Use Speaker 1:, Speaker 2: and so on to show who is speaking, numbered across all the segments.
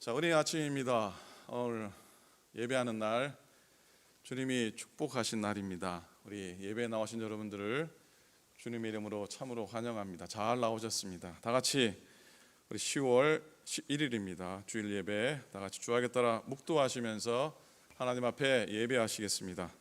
Speaker 1: 자, 은혜의 아침입니다. 오늘 예배하는 날, 주님이 축복하신 날입니다. 우리 예배에 나오신 여러분들을 주님의 이름으로 참으로 환영합니다. 잘 나오셨습니다. 다 같이 우리 10월 11일입니다. 주일 예배 다 같이 주야에 따라 묵도하시면서 하나님 앞에 예배하시겠습니다.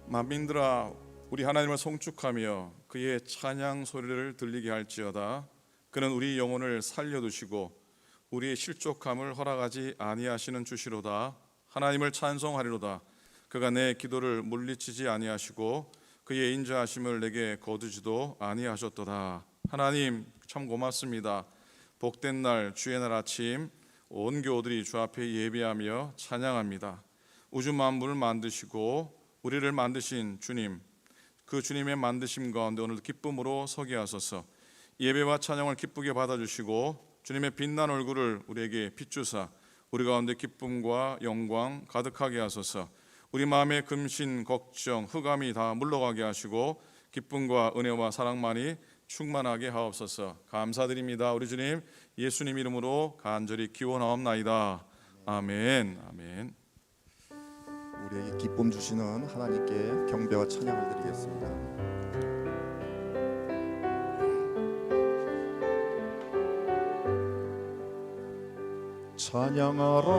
Speaker 1: 만민들아, 우리 하나님을 송축하며 그의 찬양 소리를 들리게 할지어다. 그는 우리 영혼을 살려두시고 우리의 실족함을 허락하지 아니하시는 주시로다. 하나님을 찬송하리로다. 그가 내 기도를 물리치지 아니하시고 그의 인자하심을 내게 거두지도 아니하셨도다. 하나님 참 고맙습니다. 복된 날, 주의 날 아침 온 교우들이 주 앞에 예배하며 찬양합니다. 우주 만물을 만드시고 우리를 만드신 주님, 그 주님의 만드심 가운데 오늘 기쁨으로 서게 하소서. 예배와 찬양을 기쁘게 받아주시고 주님의 빛난 얼굴을 우리에게 비추사 우리 가운데 기쁨과 영광 가득하게 하소서. 우리 마음의 금신, 걱정, 흑암이 다 물러가게 하시고 기쁨과 은혜와 사랑만이 충만하게 하옵소서. 감사드립니다. 우리 주님 예수님 이름으로 간절히 기원하옵나이다. 아멘. 아멘.
Speaker 2: 우리에게 기쁨 주시는 하나님께 경배와 찬양을 드리겠습니다. 찬양하라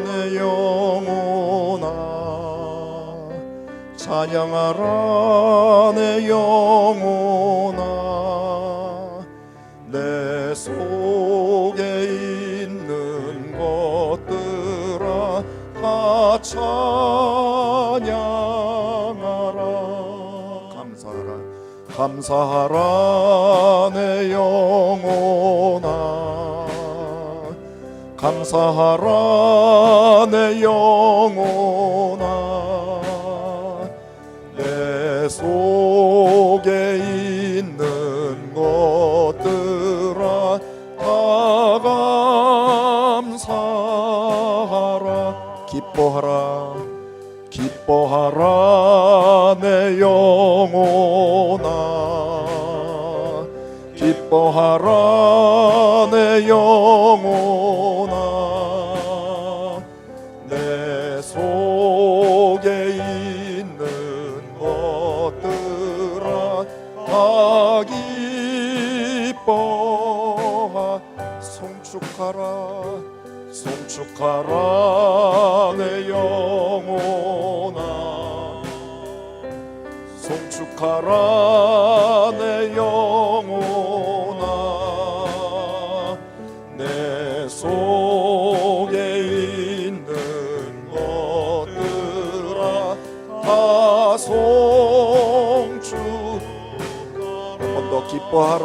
Speaker 2: 내 영혼아, 찬양하라 내 영혼아, 내 속에 있는 것들아 다 찬양하라. 감사하라, 감사하라 내 영혼아, 감사하라 내 영혼아, 내 속에 있는 것들아 다 감사하라. 기뻐하라, 기뻐하라 내 영혼아, 기뻐하라 내 영혼아, 내 속에 있는 것들아 다 기뻐하. 송축하라, 송축하라 내 영혼아, 송축하라 내 영혼아, 내 속에 있는 것들아 다 송축하라. 한 번 더 기뻐하라,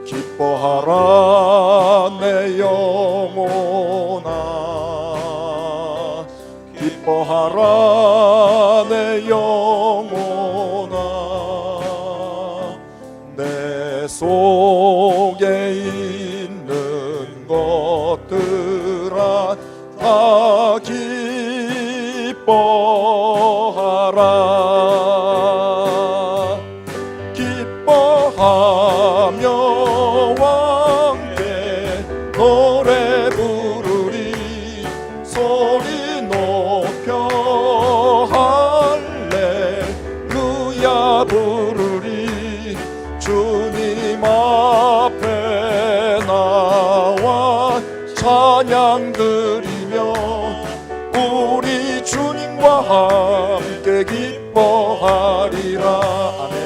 Speaker 2: 기뻐하라 내 영혼아, 기뻐하라 내 영혼아, 내 속에 있는 것들아 다 기뻐하라. 기뻐하며 노래 부르리, 소리 높여 할렐루야 부르리. 주님 앞에 나와 찬양 드리며 우리 주님과 함께 기뻐하리라. 아멘.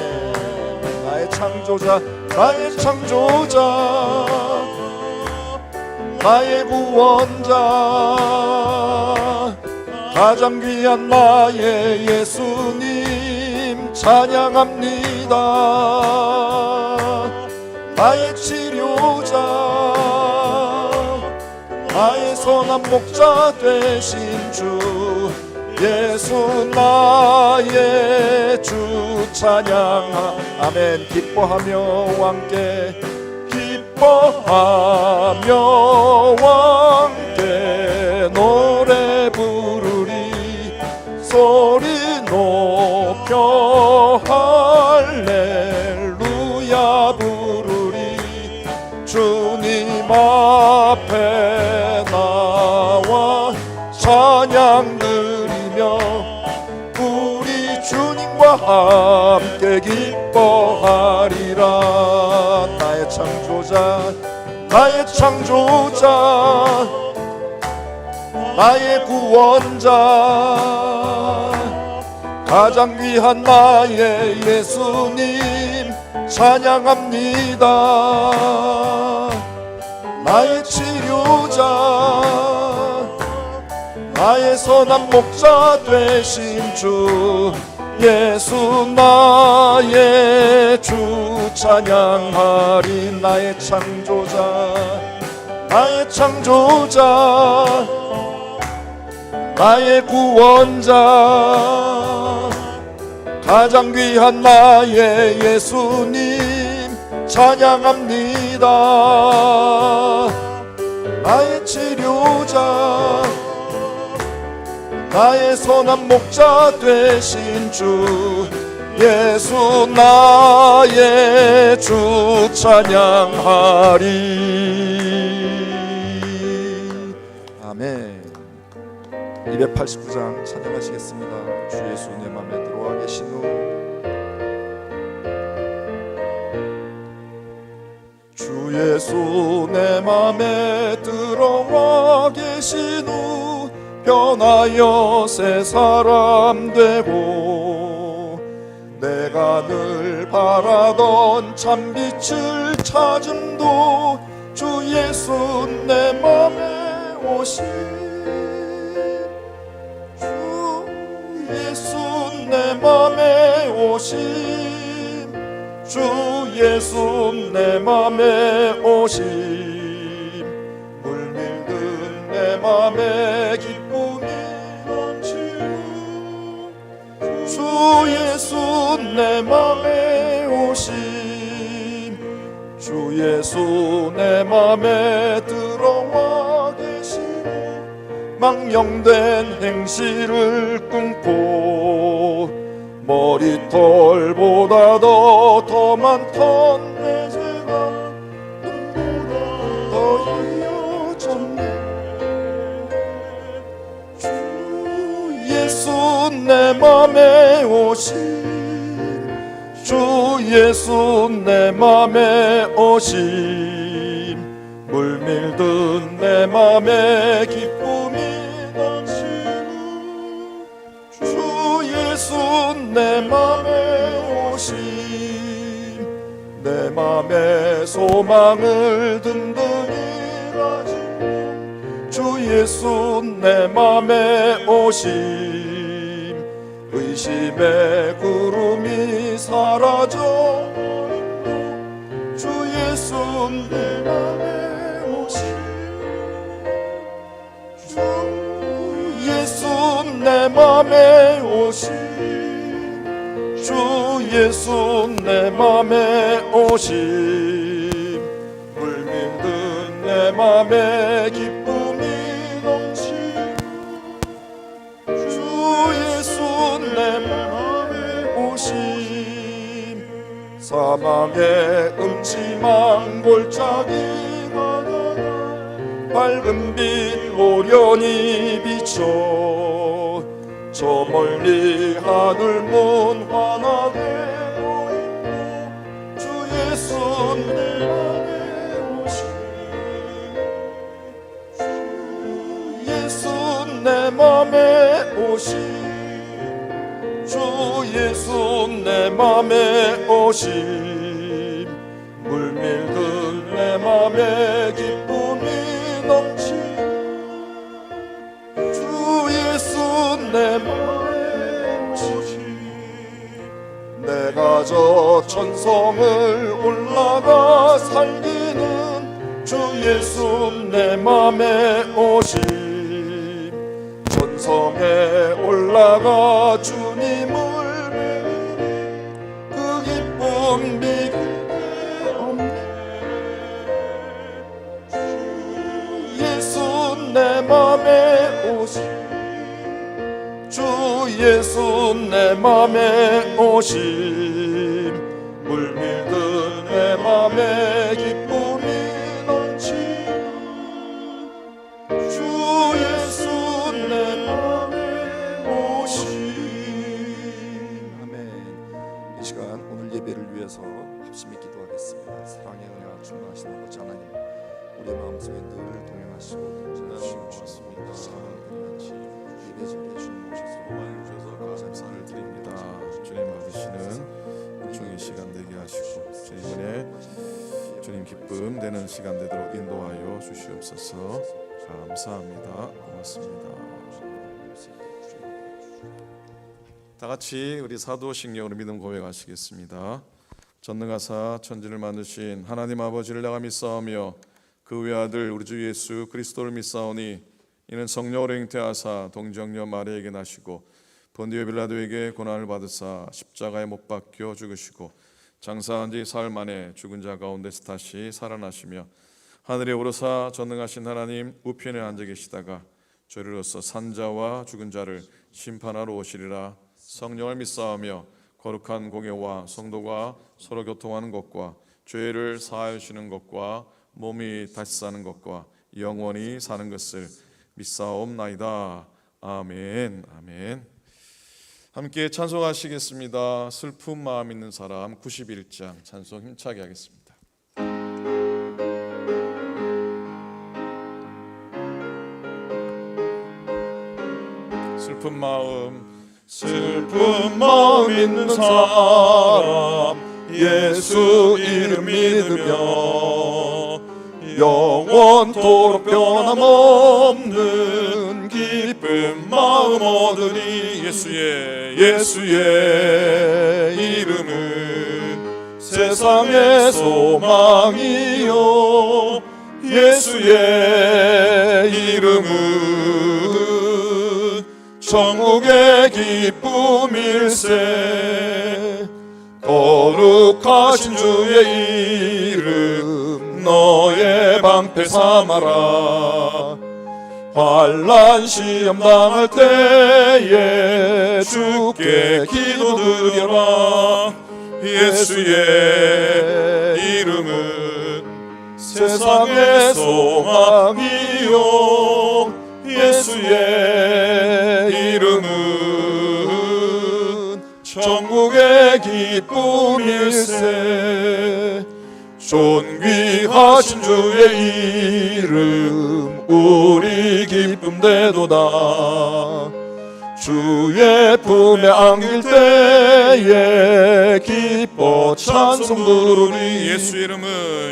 Speaker 2: 나의 창조자, 나의 창조자, 나의 구원자, 가장 귀한 나의 예수님 찬양합니다. 나의 치료자, 나의 선 선한 목자 되신 주 예수 나의 주 찬양하 아멘. 기뻐하며 함께 기뻐하며 함께 노래 부르리 소리 높여 할렐루야 부르리 주님 앞에 나와 찬양 드리며 우리 주님과 함께 기뻐하리라. 나의 창조자 나의 창조자 나의 구원자 가장 귀한 나의 예수님 찬양합니다. 나의 치료자 나의 선한 목자 되신 주 예수 나의 주 찬양하리. 나의 창조자 나의 창조자 나의 구원자 가장 귀한 나의 예수님 찬양합니다. 나의 치료자 나의 선한 목자 되신 주 예수 나의 주 찬양하리. 아멘. 289장 찬양하시겠습니다. 주 예수 내 맘에 들어와 계신 후 주 예수 내 맘에 들어와 계신 후 변하여 새 사람 되고 내가 늘 바라던 참빛을 찾음도 주 예수 내 맘에 오신 주 예수 내 맘에 오신 주 예수 내 맘에 오신 물밀든 내 맘에 기쁨이 넘치는 주 예수 내 맘에 오신 주 예수 내 맘에 들어와 계시네 망령된 행실을 끊고 머리털보다 더 많던 내 죄가 눈보다 더 이어졌네 주 예수 내 맘에 오신 주 예수 내 맘에 오신 물밀든 내 맘에 기쁨이 넘치는 주 예수 내 맘에 오신 내 맘에 소망을 든든히 가진 주 예수 내 맘에 오신 의심의 구름이 사라져 주 예수 내 맘에 오신 주 예수 내 맘에 오신 주 예수 내 맘에 오신 물밀든 내 맘에 기쁨이 넘치는 주 예수 내 맘에 오신 사망의 음침한 골짜기 가다가 밝은 빛 오련히 비춰 저 멀리 하늘문 환하게 보이고 주 예수 내 맘에 오신 주 예수 내 맘에 오신 주 예수 내 맘에 오신 물밀든 내 맘에 기쁨이 넘치는 주 예수 내 맘에 오신 내가 저 천성을 올라가 살기는 주 예수 내 맘에 오심 전성에 올라가 주님을 그 기쁨 비교돼 없네 주 예수 내 맘에 오심 주 예수 내 맘에 오심 물밀듯 내 맘에 기쁨이 넘치는 주 예수 내 맘에 오심 아멘. 이 시간 오늘 예배를 위해서 합심히 기도하겠습니다. 사랑의 은혜가 충만하신 아버지 하나님 우리의 마음속에 늘 동행하시고 인도하시고 주셨습니다. 예배 자리에 주님 오셔서 감사를 드립니다.
Speaker 1: 주님 받으시는 종의 시간 되게 하시고 주님 은혜 주님 기쁨 되는 시간 되도록 인도하여 주시옵소서. 감사합니다. 고맙습니다. 다 같이 우리 사도신경으로 믿음 고백하시겠습니다. 전능하사 천지를 만드신 하나님 아버지를 내가 믿사오며 그 외아들 우리 주 예수 그리스도를 믿사오니 이는 성령으로 잉태하사 동정녀 마리아에게 나시고 본디오 빌라도에게 고난을 받으사 십자가에 못 박혀 죽으시고 장사한 지 사흘 만에 죽은 자 가운데서 다시 살아나시며 하늘에 오르사 전능하신 하나님 우편에 앉아 계시다가 저리로서 산자와 죽은 자를 심판하러 오시리라. 성령을 믿사오며 거룩한 공예와 성도가 서로 교통하는 것과 죄를 사하여 주시는 것과 몸이 다시 사는 것과 영원히 사는 것을 믿사옵나이다. 아멘. 아멘. 함께 찬송하시겠습니다. 슬픈 마음 있는 사람 91장 찬송 힘차게 하겠습니다.
Speaker 2: 슬픈 마음 있는 사람 예수 이름 믿으며 영원토록 변함없는 기쁜 마음 얻으리. 예수의 이름은 세상의 소망이요 예수의 이름은 천국의 기쁨일세. 거룩하신 주의 이름 너의 방패 삼아라. 환난 시험 당할 때에 주께 기도드려라. 예수의 이름은 세상의 소망이요 예수의 이름은 천국의 기쁨일세. 존귀하신 주의 이름 우리 기쁨 되도다. 주의 품에 안길 때에 기뻐 찬송 부르리.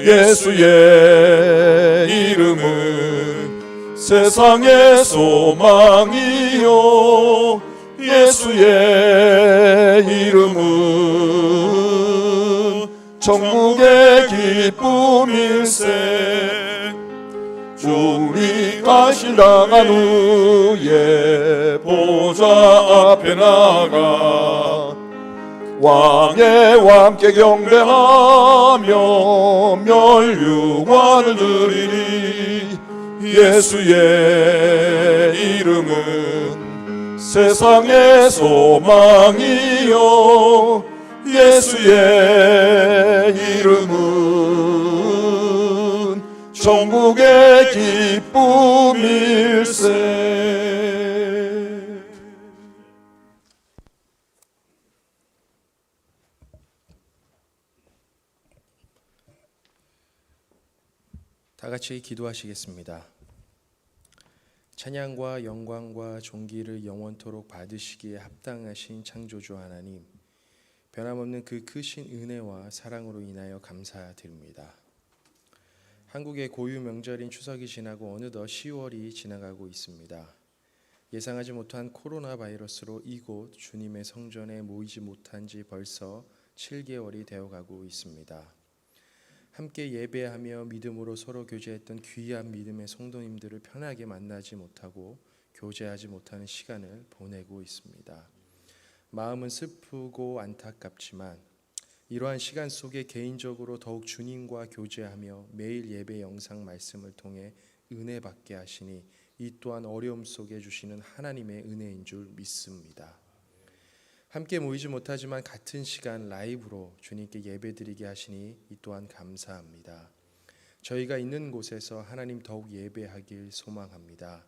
Speaker 2: 예수의 이름은 세상의 소망이요 예수의 이름은 천국의 기쁨일세. 우리가 신랑한 후에 보좌 앞에 나가 왕의 함께 경배하며 멸류관을 드리리. 예수의 이름은 세상의 소망이요 예수의 이름은 천국의 기쁨일세.
Speaker 3: 다 같이 기도하시겠습니다. 찬양과 영광과 존귀를 영원토록 받으시기에 합당하신 창조주 하나님, 변함없는 그 크신 은혜와 사랑으로 인하여 감사드립니다. 한국의 고유 명절인 추석이 지나고 어느덧 10월이 지나가고 있습니다. 예상하지 못한 코로나 바이러스로 이곳 주님의 성전에 모이지 못한 지 벌써 7개월이 되어가고 있습니다. 함께 예배하며 믿음으로 서로 교제했던 귀한 믿음의 성도님들을 편하게 만나지 못하고 교제하지 못하는 시간을 보내고 있습니다. 마음은 슬프고 안타깝지만 이러한 시간 속에 개인적으로 더욱 주님과 교제하며 매일 예배 영상 말씀을 통해 은혜 받게 하시니 이 또한 어려움 속에 주시는 하나님의 은혜인 줄 믿습니다. 함께 모이지 못하지만 같은 시간 라이브로 주님께 예배드리게 하시니 이 또한 감사합니다. 저희가 있는 곳에서 하나님 더욱 예배하길 소망합니다.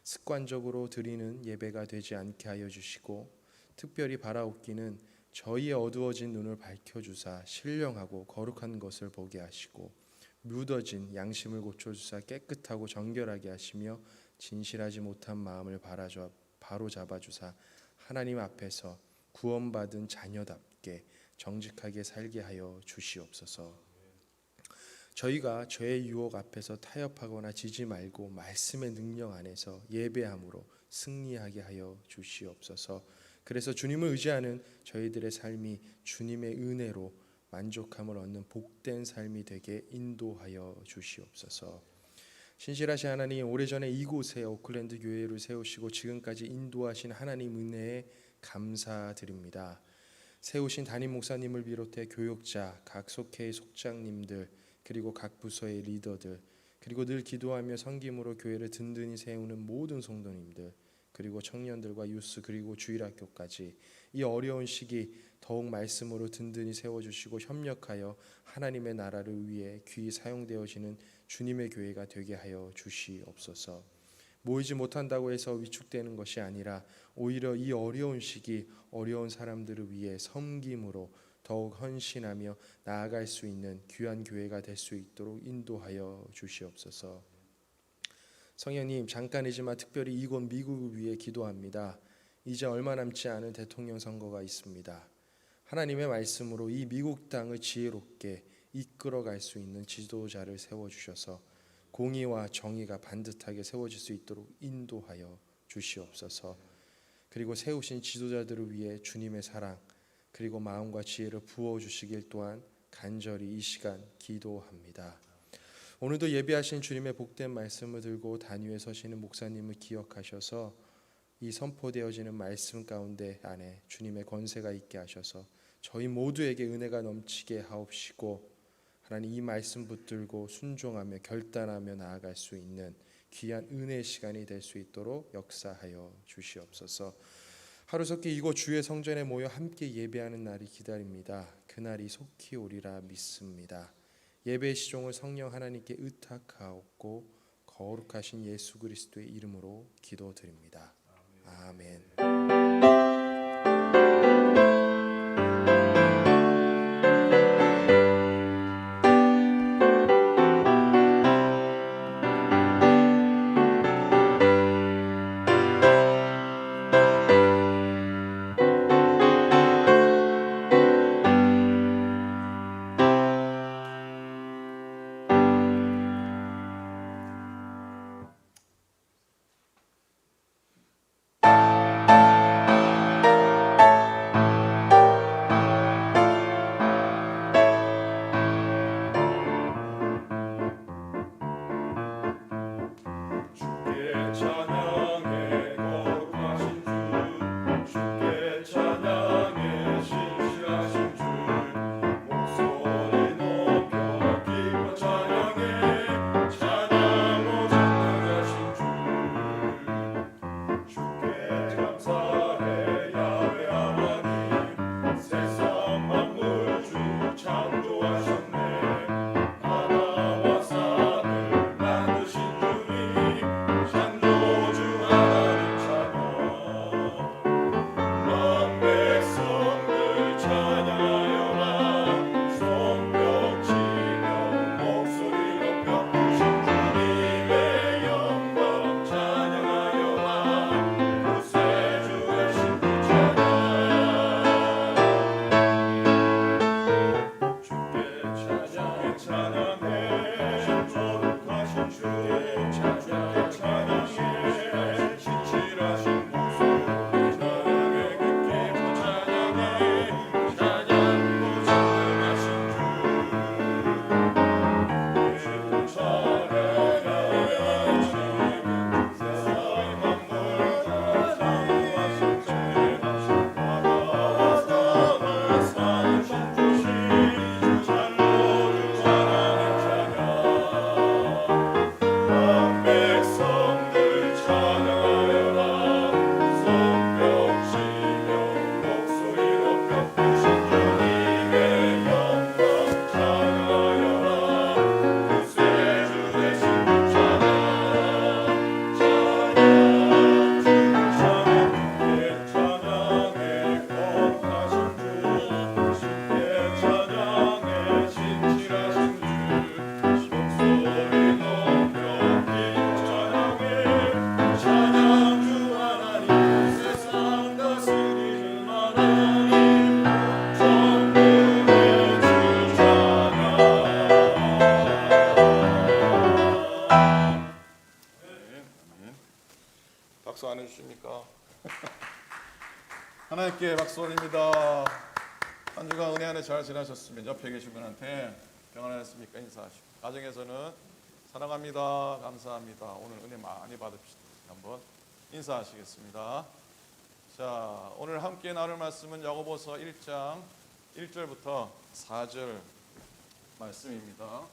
Speaker 3: 습관적으로 드리는 예배가 되지 않게 하여 주시고 특별히 바라옵기는 저희의 어두워진 눈을 밝혀주사 신령하고 거룩한 것을 보게 하시고 묻어진 양심을 고쳐주사 깨끗하고 정결하게 하시며 진실하지 못한 마음을 바로잡아주사 하나님 앞에서 구원받은 자녀답게 정직하게 살게 하여 주시옵소서. 저희가 죄의 유혹 앞에서 타협하거나 지지 말고 말씀의 능력 안에서 예배함으로 승리하게 하여 주시옵소서. 그래서 주님을 의지하는 저희들의 삶이 주님의 은혜로 만족함을 얻는 복된 삶이 되게 인도하여 주시옵소서. 신실하신 하나님, 오래전에 이곳에 오클랜드 교회를 세우시고 지금까지 인도하신 하나님 은혜에 감사드립니다. 세우신 담임 목사님을 비롯해 교역자, 각 속회의 속장님들, 그리고 각 부서의 리더들, 그리고 늘 기도하며 섬김으로 교회를 든든히 세우는 모든 성도님들, 그리고 청년들과 유스, 그리고 주일학교까지 이 어려운 시기 더욱 말씀으로 든든히 세워주시고 협력하여 하나님의 나라를 위해 귀히 사용되어지는 주님의 교회가 되게 하여 주시옵소서. 모이지 못한다고 해서 위축되는 것이 아니라 오히려 이 어려운 시기 어려운 사람들을 위해 섬김으로 더욱 헌신하며 나아갈 수 있는 귀한 교회가 될 수 있도록 인도하여 주시옵소서. 성령님, 잠깐이지만 특별히 이곳 미국을 위해 기도합니다. 이제 얼마 남지 않은 대통령 선거가 있습니다. 하나님의 말씀으로 이 미국 땅을 지혜롭게 이끌어갈 수 있는 지도자를 세워주셔서 공의와 정의가 반듯하게 세워질 수 있도록 인도하여 주시옵소서. 그리고 세우신 지도자들을 위해 주님의 사랑 그리고 마음과 지혜를 부어주시길 또한 간절히 이 시간 기도합니다. 오늘도 예배하신 주님의 복된 말씀을 들고 단위에 서시는 목사님을 기억하셔서 이 선포되어지는 말씀 가운데 안에 주님의 권세가 있게 하셔서 저희 모두에게 은혜가 넘치게 하옵시고 하나님 이 말씀 붙들고 순종하며 결단하며 나아갈 수 있는 귀한 은혜의 시간이 될 수 있도록 역사하여 주시옵소서. 하루속히 이곳 주의 성전에 모여 함께 예배하는 날이 기다립니다. 그날이 속히 오리라 믿습니다. 예배의 시종을 성령 하나님께 의탁하옵고 거룩하신 예수 그리스도의 이름으로 기도드립니다. 아멘.
Speaker 1: 주십니까? 하나님께 박수 올립니다. 한 주간 은혜 안에 잘 지나셨으면 옆에 계신 분한테 평안하셨습니까? 인사하시고, 가정에서는 사랑합니다, 감사합니다, 오늘 은혜 많이 받읍시다, 한번 인사하시겠습니다. 자, 오늘 함께 나눌 말씀은 야고보서 1장 1절부터 4절 말씀입니다.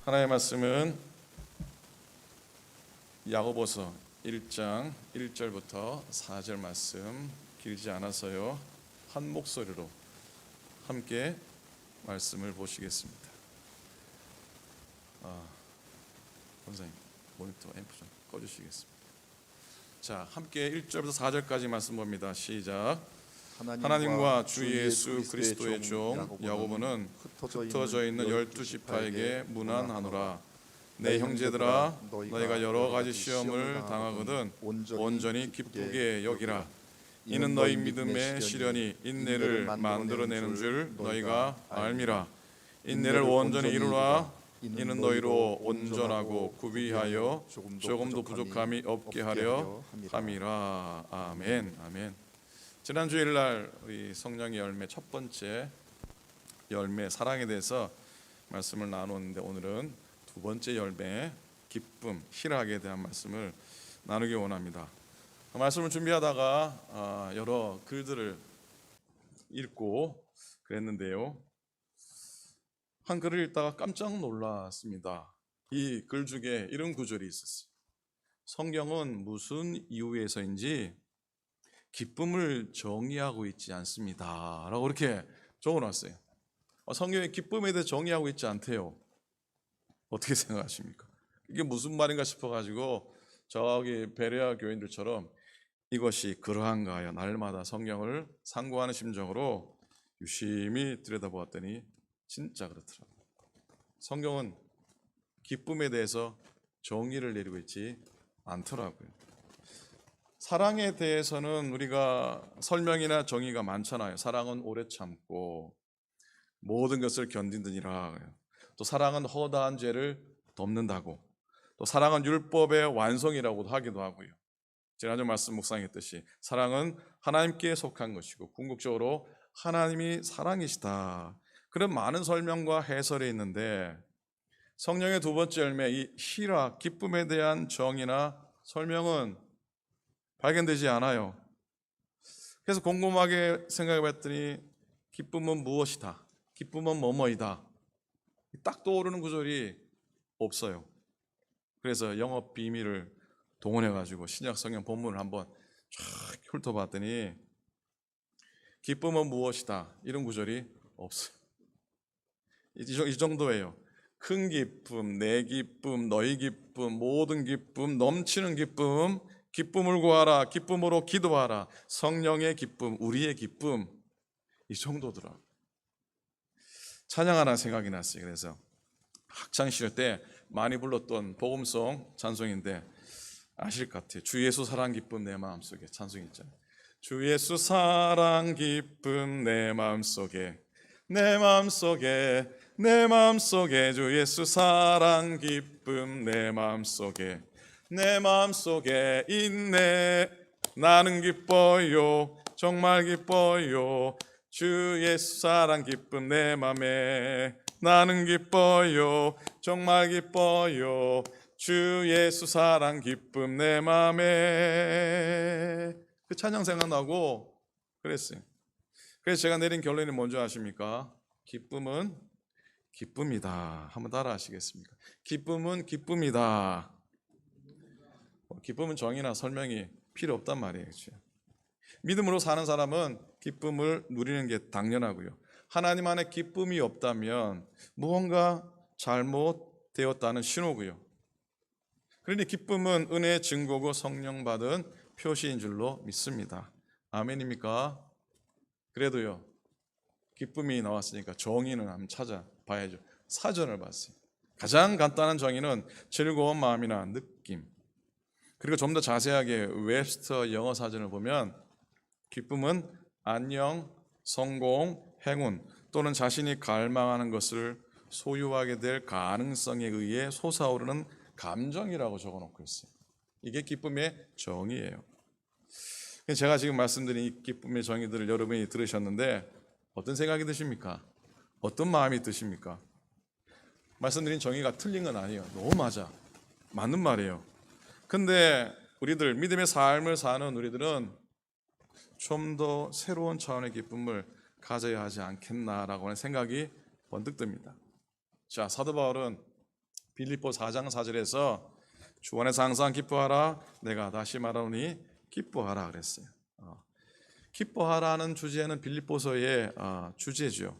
Speaker 1: 하나님의 말씀은 야고보서 1장 1절부터 4절 말씀, 길지 않아서요, 한 목소리로 함께 말씀을 보시겠습니다. 원장님 모니터 앰프 좀 꺼주시겠습니다. 자, 함께 1절부터 4절까지 말씀 봅니다. 시작. 하나님과 주 예수 그리스도의 종 야고보는 흩어져 있는 12지파에게 문안하노라. 내 형제들아, 너희가 여러 가지 시험을 당하거든 온전히 기쁘게 여기라. 이는 너희 믿음의 시련이 인내를 만들어내는 줄 너희가 알미라. 인내를 온전히 이루라. 이는 너희로 온전하고 구비하여 조금도 부족함이 없게 하려 함이라. 아멘. 아멘. 지난 주일날 우리 성령의 열매 첫 번째 열매 사랑에 대해서 말씀을 나눴는데, 오늘은 두 번째 열매 기쁨, 희락에 대한 말씀을 나누기 원합니다. 말씀을 준비하다가 여러 글들을 읽고 그랬는데요, 한 글을 읽다가 깜짝 놀랐습니다. 이 글 중에 이런 구절이 있었어요. 성경은 무슨 이유에서인지 기쁨을 정의하고 있지 않습니다 라고 이렇게 적어놨어요. 성경이 기쁨에 대해 정의하고 있지 않대요. 어떻게 생각하십니까? 이게 무슨 말인가 싶어가지고 저기 베레아 교인들처럼 이것이 그러한가 하여 날마다 성경을 상고하는 심정으로 유심히 들여다보았더니 진짜 그렇더라고요. 성경은 기쁨에 대해서 정의를 내리고 있지 않더라고요. 사랑에 대해서는 우리가 설명이나 정의가 많잖아요. 사랑은 오래 참고 모든 것을 견딘느니라. 또 사랑은 허다한 죄를 덮는다고, 또 사랑은 율법의 완성이라고도 하기도 하고요. 지난주 말씀 묵상했듯이 사랑은 하나님께 속한 것이고 궁극적으로 하나님이 사랑이시다, 그런 많은 설명과 해설이 있는데, 성령의 두 번째 열매 이 희락, 기쁨에 대한 정의나 설명은 발견되지 않아요. 그래서 곰곰하게 생각해 봤더니 기쁨은 무엇이다, 기쁨은 뭐뭐이다, 딱 떠오르는 구절이 없어요. 그래서 영업 비밀을 동원해 가지고 신약 성경 본문을 한번 쫙 훑어봤더니 기쁨은 무엇이다 이런 구절이 없어요. 이 정도예요. 큰 기쁨, 내 기쁨, 너희 기쁨, 모든 기쁨, 넘치는 기쁨, 기쁨을 구하라, 기쁨으로 기도하라, 성령의 기쁨, 우리의 기쁨, 이 정도더라고요. 찬양 하나 생각이 났어요. 그래서 학창시절 때 많이 불렀던 복음송 찬송인데 아실 것 같아요. 주 예수 사랑 기쁨 내 마음속에, 찬송 있잖아요. 주 예수 사랑 기쁨 내 마음속에, 내 마음속에, 내 마음속에, 주 예수 사랑 기쁨 내 마음속에, 내 마음속에 있네. 나는 기뻐요, 정말 기뻐요. 주 예수 사랑 기쁨 내 맘에, 나는 기뻐요, 정말 기뻐요. 주 예수 사랑 기쁨 내 맘에. 그 찬양 생각나고 그랬어요. 그래서 제가 내린 결론이 뭔지 아십니까? 기쁨은 기쁨이다. 한번 따라 하시겠습니까? 기쁨은 기쁨이다. 기쁨은 정의나 설명이 필요 없단 말이에요. 그렇죠? 믿음으로 사는 사람은 기쁨을 누리는 게 당연하고요. 하나님 안에 기쁨이 없다면 무언가 잘못되었다는 신호고요. 그러니 기쁨은 은혜의 증거고 성령 받은 표시인 줄로 믿습니다. 아멘입니까? 그래도요, 기쁨이 나왔으니까 정의는 한번 찾아봐야죠. 사전을 봤어요. 가장 간단한 정의는 즐거운 마음이나 느낌. 그리고 좀 더 자세하게 웹스터 영어 사전을 보면 기쁨은 안녕, 성공, 행운 또는 자신이 갈망하는 것을 소유하게 될 가능성에 의해 솟아오르는 감정이라고 적어놓고 있어요. 이게 기쁨의 정의예요. 제가 지금 말씀드린 이 기쁨의 정의들을 여러분이 들으셨는데 어떤 생각이 드십니까? 어떤 마음이 드십니까? 말씀드린 정의가 틀린 건 아니에요. 너무 맞는 말이에요. 근데 우리들 믿음의 삶을 사는 우리들은 좀 더 새로운 차원의 기쁨을 가져야 하지 않겠나라고 하는 생각이 번뜩 듭니다. 자, 사도 바울은 빌립보 4장 4절에서 주 안에서 항상 기뻐하라, 내가 다시 말하노니 기뻐하라 그랬어요. 기뻐하라는 주제는 빌립보서의 주제죠.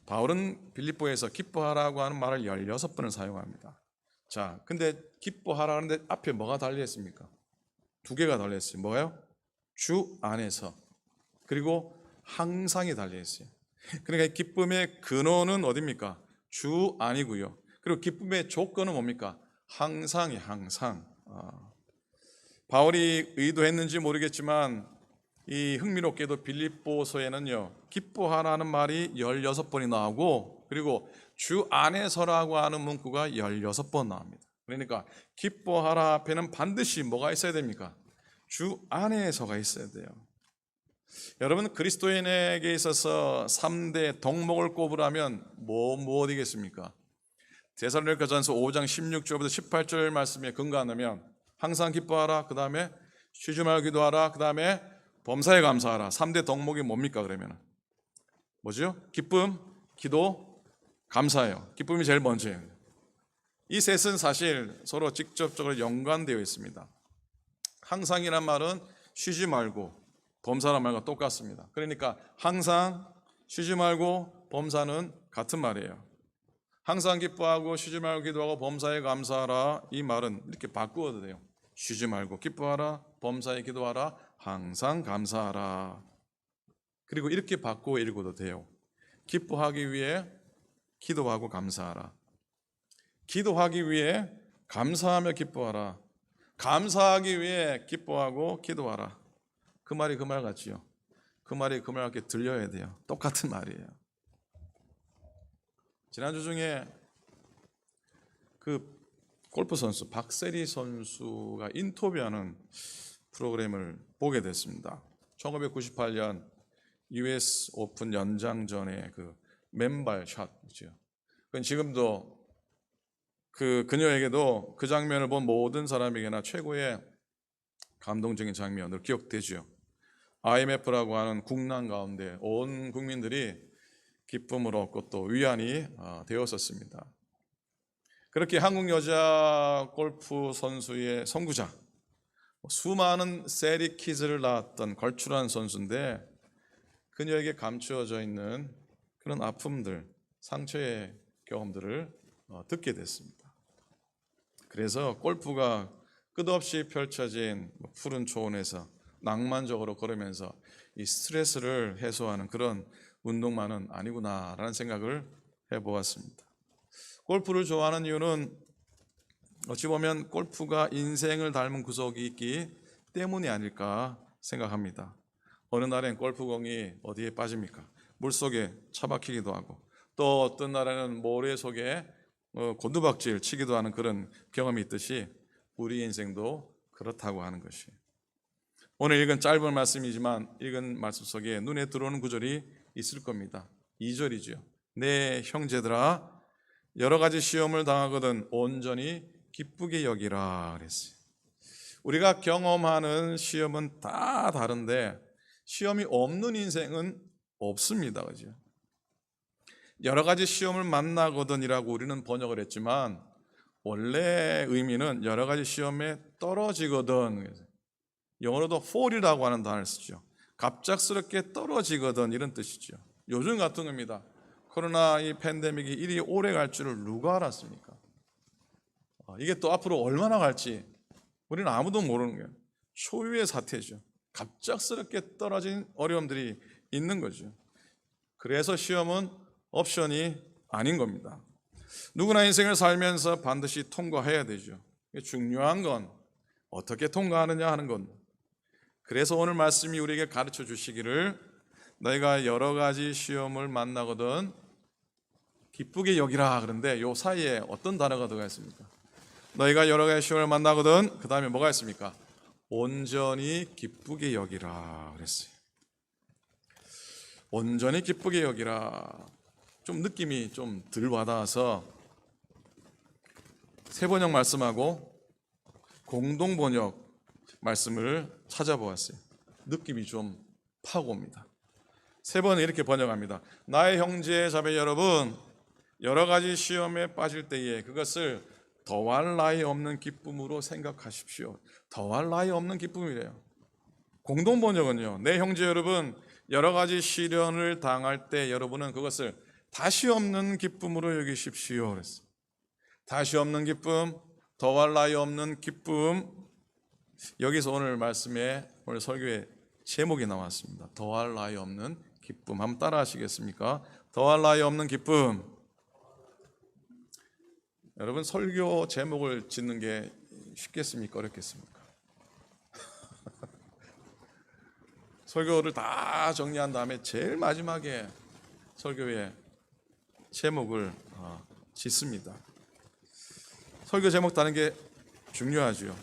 Speaker 1: 바울은 빌립보에서 기뻐하라고 하는 말을 16번을 사용합니다. 자, 근데 기뻐하라는데 앞에 뭐가 달려 있습니까? 두 개가 달려 있어요. 뭐예요? 주 안에서, 그리고 항상이 달려 있어요. 그러니까 기쁨의 근원은 어디입니까? 주 안이고요. 그리고 기쁨의 조건은 뭡니까? 항상이 항상. 바울이 의도했는지 모르겠지만 이 흥미롭게도 빌립보서에는요, 기뻐하라는 말이 16번이 나오고, 그리고 주 안에서라고 하는 문구가 16번 나옵니다. 그러니까 기뻐하라 앞에는 반드시 뭐가 있어야 됩니까? 주 안에서가 있어야 돼요. 여러분, 그리스도인에게 있어서 3대 덕목을 꼽으라면 무엇이겠습니까? 데살로니가전서 5장 16절부터 18절 말씀에 근거하면 항상 기뻐하라, 그 다음에 쉬지 말고 기도하라, 그 다음에 범사에 감사하라. 3대 덕목이 뭡니까? 그러면 뭐죠? 기쁨, 기도, 감사예요. 기쁨이 제일 먼저예요. 이 셋은 사실 서로 직접적으로 연관되어 있습니다. 항상이란 말은 쉬지 말고 범사란 말과 똑같습니다. 그러니까 항상, 쉬지 말고, 범사는 같은 말이에요. 항상 기뻐하고 쉬지 말고 기도하고 범사에 감사하라, 이 말은 이렇게 바꾸어도 돼요. 쉬지 말고 기뻐하라, 범사에 기도하라, 항상 감사하라. 그리고 이렇게 바꾸어 읽어도 돼요. 기뻐하기 위해 기도하고 감사하라, 기도하기 위해 감사하며 기뻐하라, 감사하기 위해 기뻐하고 기도하라. 그 말이 그 말 같지요? 그 말이 그 말 같게 들려야 돼요. 똑같은 말이에요. 지난주 중에 그 골프 선수 박세리 선수가 인터뷰하는 프로그램을 보게 됐습니다. 1998년 US 오픈 연장전의 그 맨발 샷이죠. 그건 지금도 그녀에게도 그 장면을 본 모든 사람에게나 최고의 감동적인 장면으로 기억되죠. IMF라고 하는 국난 가운데 온 국민들이 기쁨을 얻고 또 위안이 되었었습니다. 그렇게 한국 여자 골프 선수의 선구자, 수많은 세리 키즈를 낳았던 걸출한 선수인데 그녀에게 감추어져 있는 그런 아픔들, 상처의 경험들을 듣게 됐습니다. 그래서 골프가 끝없이 펼쳐진 푸른 초원에서 낭만적으로 걸으면서 이 스트레스를 해소하는 그런 운동만은 아니구나라는 생각을 해보았습니다. 골프를 좋아하는 이유는 어찌 보면 골프가 인생을 닮은 구석이 있기 때문이 아닐까 생각합니다. 어느 날엔 골프공이 어디에 빠집니까? 물속에 처박히기도 하고, 또 어떤 날에는 모래 속에 곤두박질 치기도 하는 그런 경험이 있듯이 우리 인생도 그렇다고 하는 것이에요. 오늘 읽은 짧은 말씀이지만 읽은 말씀 속에 눈에 들어오는 구절이 있을 겁니다. 2절이죠. 내 형제들아, 여러 가지 시험을 당하거든 온전히 기쁘게 여기라 그랬어요. 우리가 경험하는 시험은 다 다른데 시험이 없는 인생은 없습니다. 그죠? 여러 가지 시험을 만나거든이라고 우리는 번역을 했지만 원래 의미는 여러 가지 시험에 떨어지거든, 영어로도 fall이라고 하는 단어를 쓰죠. 갑작스럽게 떨어지거든, 이런 뜻이죠. 요즘 같은 겁니다. 코로나 이 팬데믹이 이리 오래 갈 줄을 누가 알았습니까? 이게 또 앞으로 얼마나 갈지 우리는 아무도 모르는 거예요. 초유의 사태죠. 갑작스럽게 떨어진 어려움들이 있는 거죠. 그래서 시험은 옵션이 아닌 겁니다. 누구나 인생을 살면서 반드시 통과해야 되죠. 중요한 건 어떻게 통과하느냐 하는 건. 그래서 오늘 말씀이 우리에게 가르쳐 주시기를 너희가 여러 가지 시험을 만나거든 기쁘게 여기라. 그런데 요 사이에 어떤 단어가 들어가 있습니까? 너희가 여러 가지 시험을 만나거든. 그 다음에 뭐가 있습니까? 온전히 기쁘게 여기라 그랬어요. 온전히 기쁘게 여기라. 좀 느낌이 좀 덜 와닿아서 세번역 말씀하고 공동번역 말씀을 찾아보았어요. 느낌이 좀 파고 옵니다. 세 번은 이렇게 번역합니다. 나의 형제 자매 여러분, 여러 가지 시험에 빠질 때에 그것을 더할 나위 없는 기쁨으로 생각하십시오. 더할 나위 없는 기쁨이래요. 공동번역은요, 내 형제 여러분, 여러 가지 시련을 당할 때 여러분은 그것을 다시 없는 기쁨으로 여기십시오 그랬어요. 다시 없는 기쁨, 더할 나위 없는 기쁨. 여기서 오늘 말씀에, 오늘 설교의 제목이 나왔습니다. 더할 나위 없는 기쁨. 한번 따라 하시겠습니까? 더할 나위 없는 기쁨. 여러분, 설교 제목을 짓는 게 쉽겠습니까? 어렵겠습니까? 설교를 다 정리한 다음에 제일 마지막에 설교의 제목을 짓습니다. 설교 제목 다는 게 중요하죠.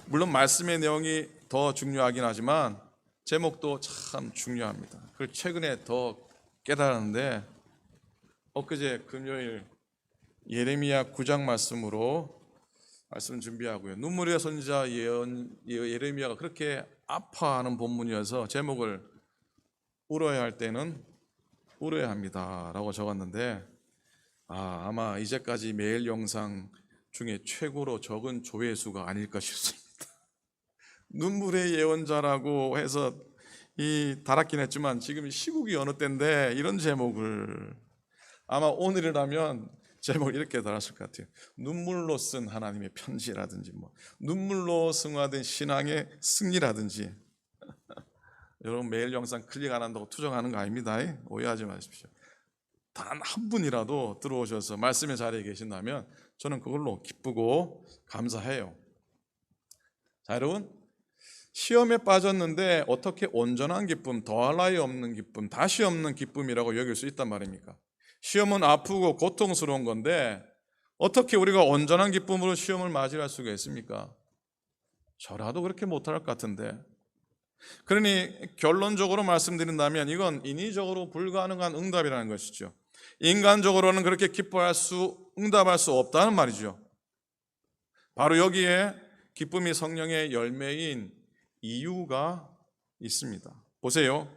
Speaker 1: 물론 말씀의 내용이 더 중요하긴 하지만 제목도 참 중요합니다. 그걸 최근에 더 깨달았는데, 엊그제 금요일 예레미야 9장 말씀으로 말씀 준비하고요. 눈물의 선지자 예레미야가 그렇게 아파하는 본문이어서 제목을 울어야 할 때는 울어야 합니다 라고 적었는데, 아마 이제까지 매일 영상 중에 최고로 적은 조회수가 아닐까 싶습니다. 눈물의 예언자라고 해서 달았긴 했지만 지금 시국이 어느 때인데 이런 제목을, 아마 오늘이라면 제목을 이렇게 달았을 것 같아요. 눈물로 쓴 하나님의 편지라든지, 눈물로 승화된 신앙의 승리라든지. 여러분, 매일 영상 클릭 안 한다고 투정하는 거 아닙니다. 오해하지 마십시오. 단 한 분이라도 들어오셔서 말씀의 자리에 계신다면 저는 그걸로 기쁘고 감사해요. 자, 여러분, 시험에 빠졌는데 어떻게 온전한 기쁨, 더할 나위 없는 기쁨, 다시 없는 기쁨이라고 여길 수 있단 말입니까? 시험은 아프고 고통스러운 건데 어떻게 우리가 온전한 기쁨으로 시험을 맞이할 수가 있습니까? 저라도 그렇게 못할 것 같은데. 그러니 결론적으로 말씀드린다면 이건 인위적으로 불가능한 응답이라는 것이죠. 인간적으로는 그렇게 응답할 수 없다는 말이죠. 바로 여기에 기쁨이 성령의 열매인 이유가 있습니다. 보세요.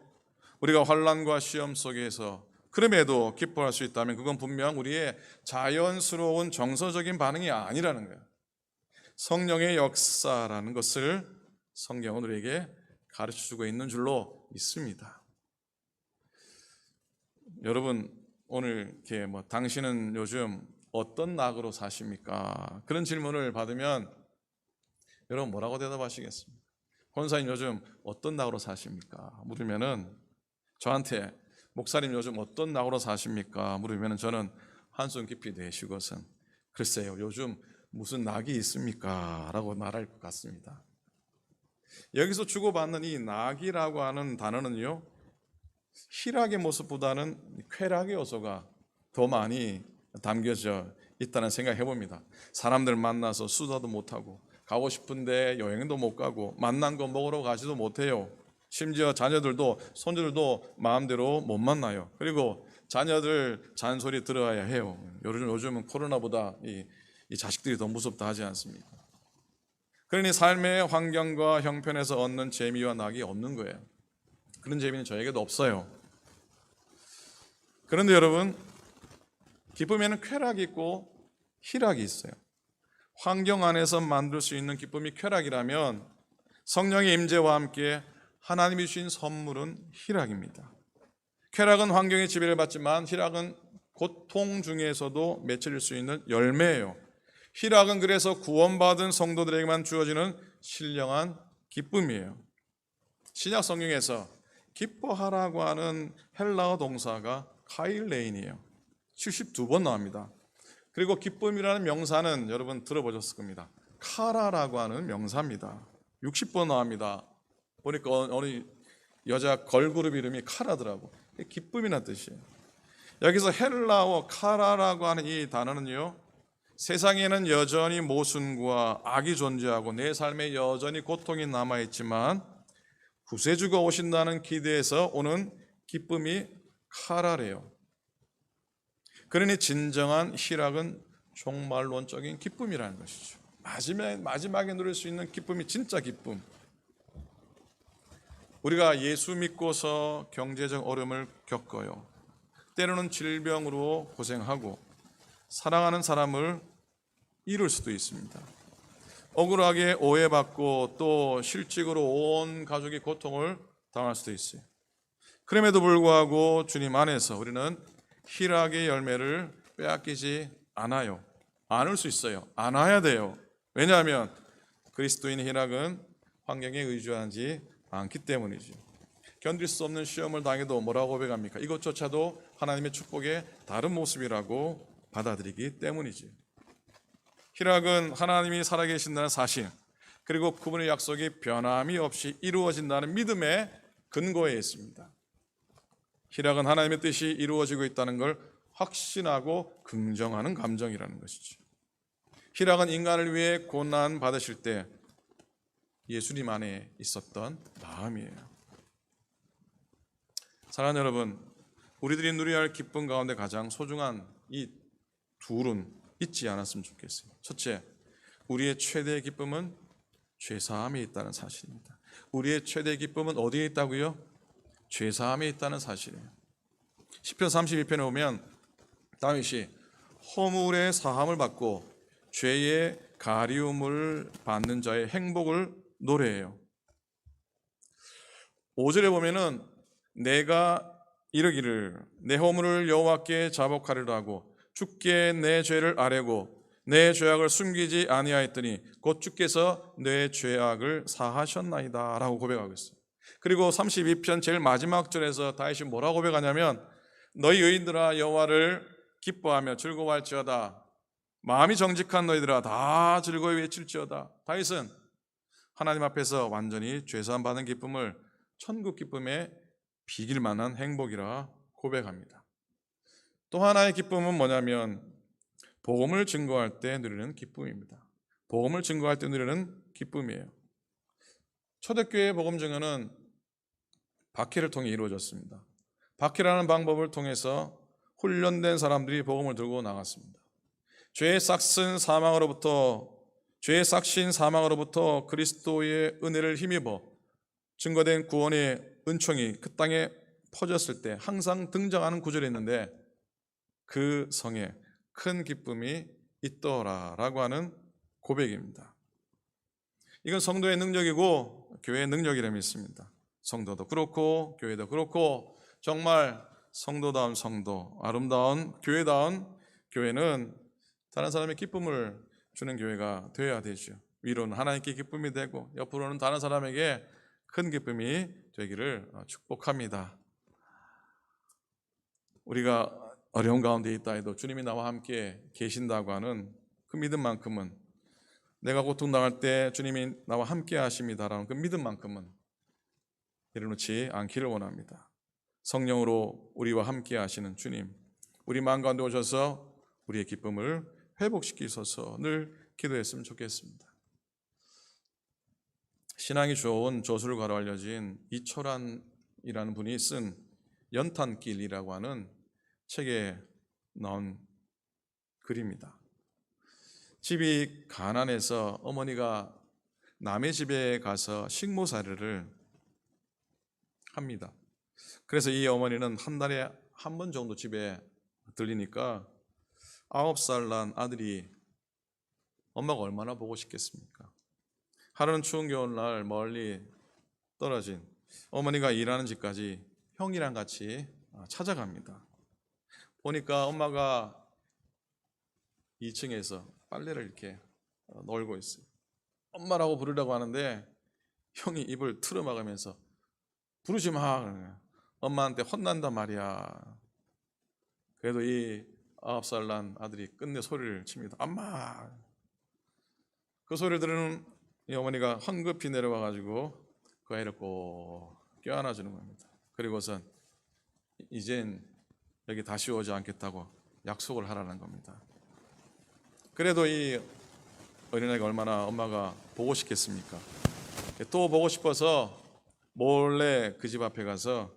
Speaker 1: 우리가 환난과 시험 속에서 그럼에도 기뻐할 수 있다면 그건 분명 우리의 자연스러운 정서적인 반응이 아니라는 거예요. 성령의 역사라는 것을 성경은 우리에게 가르쳐주고 있는 줄로 믿습니다. 여러분, 오늘 이렇게 당신은 요즘 어떤 낙으로 사십니까? 그런 질문을 받으면 여러분 뭐라고 대답하시겠습니까? 권사님 요즘 어떤 낙으로 사십니까? 물으면은 저한테 목사님 요즘 어떤 낙으로 사십니까? 물으면은 저는 한숨 깊이 내쉬고선 글쎄요, 요즘 무슨 낙이 있습니까? 라고 말할 것 같습니다. 여기서 주고받는 이 낙이라고 하는 단어는요, 희락의 모습보다는 쾌락의 요소가 더 많이 담겨져 있다는 생각을 해봅니다. 사람들 만나서 수다도 못하고 가고 싶은데 여행도 못 가고 만난 거 먹으러 가지도 못해요. 심지어 자녀들도 손주들도 마음대로 못 만나요. 그리고 자녀들 잔소리 들어야 해요. 요즘은 코로나보다 이 자식들이 더 무섭다 하지 않습니까? 그러니 삶의 환경과 형편에서 얻는 재미와 낙이 없는 거예요. 그런 재미는 저에게도 없어요. 그런데 여러분, 기쁨에는 쾌락이 있고 희락이 있어요. 환경 안에서 만들 수 있는 기쁨이 쾌락이라면 성령의 임재와 함께 하나님이 주신 선물은 희락입니다. 쾌락은 환경의 지배를 받지만 희락은 고통 중에서도 맺힐 수 있는 열매예요. 희락은 그래서 구원받은 성도들에게만 주어지는 신령한 기쁨이에요. 신약 성경에서 기뻐하라고 하는 헬라어 동사가 카일레인이에요. 72번 나옵니다. 그리고 기쁨이라는 명사는 여러분 들어보셨을 겁니다. 카라라고 하는 명사입니다. 60번 나옵니다. 보니까 어느 여자 걸그룹 이름이 카라더라고. 기쁨이라는 뜻이에요. 여기서 헬라어 카라라고 하는 이 단어는요, 세상에는 여전히 모순과 악이 존재하고 내 삶에 여전히 고통이 남아있지만 구세주가 오신다는 기대에서 오는 기쁨이 칼하래요. 그러니 진정한 희락은 종말론적인 기쁨이라는 것이죠. 마지막에 누릴 수 있는 기쁨이 진짜 기쁨. 우리가 예수 믿고서 경제적 어려움을 겪어요. 때로는 질병으로 고생하고 사랑하는 사람을 잃을 수도 있습니다. 억울하게 오해받고 또 실직으로 온 가족이 고통을 당할 수도 있어요. 그럼에도 불구하고 주님 안에서 우리는 희락의 열매를 빼앗기지 않아요. 안을 수 있어요. 안아야 돼요. 왜냐하면 그리스도인의 희락은 환경에 의존하지 않기 때문이죠. 견딜 수 없는 시험을 당해도 뭐라고 고백합니까? 이것조차도 하나님의 축복의 다른 모습이라고 받아들이기 때문이죠. 희락은 하나님이 살아계신다는 사실, 그리고 그분의 약속이 변함이 없이 이루어진다는 믿음의 근거에 있습니다. 희락은 하나님의 뜻이 이루어지고 있다는 걸 확신하고 긍정하는 감정이라는 것이죠. 희락은 인간을 위해 고난 받으실 때 예수님 안에 있었던 마음이에요. 사랑하는 여러분, 우리들이 누려야 할 기쁨 가운데 가장 소중한 이 둘은 잊지 않았으면 좋겠어요. 첫째, 우리의 최대의 기쁨은 죄사함에 있다는 사실입니다. 우리의 최대의 기쁨은 어디에 있다고요? 죄사함에 있다는 사실이에요. 시편 32편에 보면 다윗이 허물의 사함을 받고 죄의 가리움을 받는 자의 행복을 노래해요. 5절에 보면은 내가 이르기를 내 허물을 여호와께 자복하리라 하고 주께 내 죄를 아뢰고 내 죄악을 숨기지 아니하였더니 곧 주께서 내 죄악을 사하셨나이다 라고 고백하고 있어요. 그리고 32편 제일 마지막 절에서 다윗이 뭐라고 고백하냐면 너희 의인들아 여호와를 기뻐하며 즐거워할지어다. 마음이 정직한 너희들아 다 즐거이 외칠지어다. 다윗은 하나님 앞에서 완전히 죄사함 받는 기쁨을 천국 기쁨에 비길 만한 행복이라 고백합니다. 또 하나의 기쁨은 뭐냐면 복음을 증거할 때 누리는 기쁨입니다. 복음을 증거할 때 누리는 기쁨이에요. 초대교회의 복음 증거는 박해를 통해 이루어졌습니다. 박해라는 방법을 통해서 훈련된 사람들이 복음을 들고 나갔습니다. 죄의 싹신 사망으로부터 그리스도의 은혜를 힘입어 증거된 구원의 은총이 그 땅에 퍼졌을 때 항상 등장하는 구절이 있는데 그 성에 큰 기쁨이 있더라라고 하는 고백입니다. 이건 성도의 능력이고 교회의 능력이라 믿습니다. 성도도 그렇고 교회도 그렇고 정말 성도다운 성도, 아름다운 교회다운 교회는 다른 사람의 기쁨을 주는 교회가 되어야 되죠. 위로는 하나님께 기쁨이 되고 옆으로는 다른 사람에게 큰 기쁨이 되기를 축복합니다. 우리가 어려운 가운데 있다 해도 주님이 나와 함께 계신다고 하는 그 믿음만큼은, 내가 고통당할 때 주님이 나와 함께 하십니다라는 그 믿음만큼은 내려놓지 않기를 원합니다. 성령으로 우리와 함께 하시는 주님, 우리 마음 가운데 오셔서 우리의 기쁨을 회복시키소서 늘 기도했으면 좋겠습니다. 신앙이 좋은 저술가로 알려진 이철환이라는 분이 쓴 연탄길이라고 하는 책에 나온 글입니다. 집이 가난해서 어머니가 남의 집에 가서 식모살이를 합니다. 그래서 이 어머니는 한 달에 한 번 정도 집에 들리니까 9살 난 아들이 엄마가 얼마나 보고 싶겠습니까? 하루는 추운 겨울날 멀리 떨어진 어머니가 일하는 집까지 형이랑 같이 찾아갑니다. 보니까 엄마가 2층에서 빨래를 이렇게 널고 있어요. 엄마라고 부르려고 하는데 형이 입을 틀어막으면서 부르지 마, 엄마한테 혼난단 말이야. 그래도 이 9살 난 아들이 끝내 소리를 칩니다. 엄마! 그 소리를 들은 이 어머니가 황급히 내려와가지고 그 아이를 꼭 껴안아주는 겁니다. 그리고선 이젠 여기 다시 오지 않겠다고 약속을 하라는 겁니다. 그래도 이 어린아이가 얼마나 엄마가 보고 싶겠습니까? 또 보고 싶어서 몰래 그 집 앞에 가서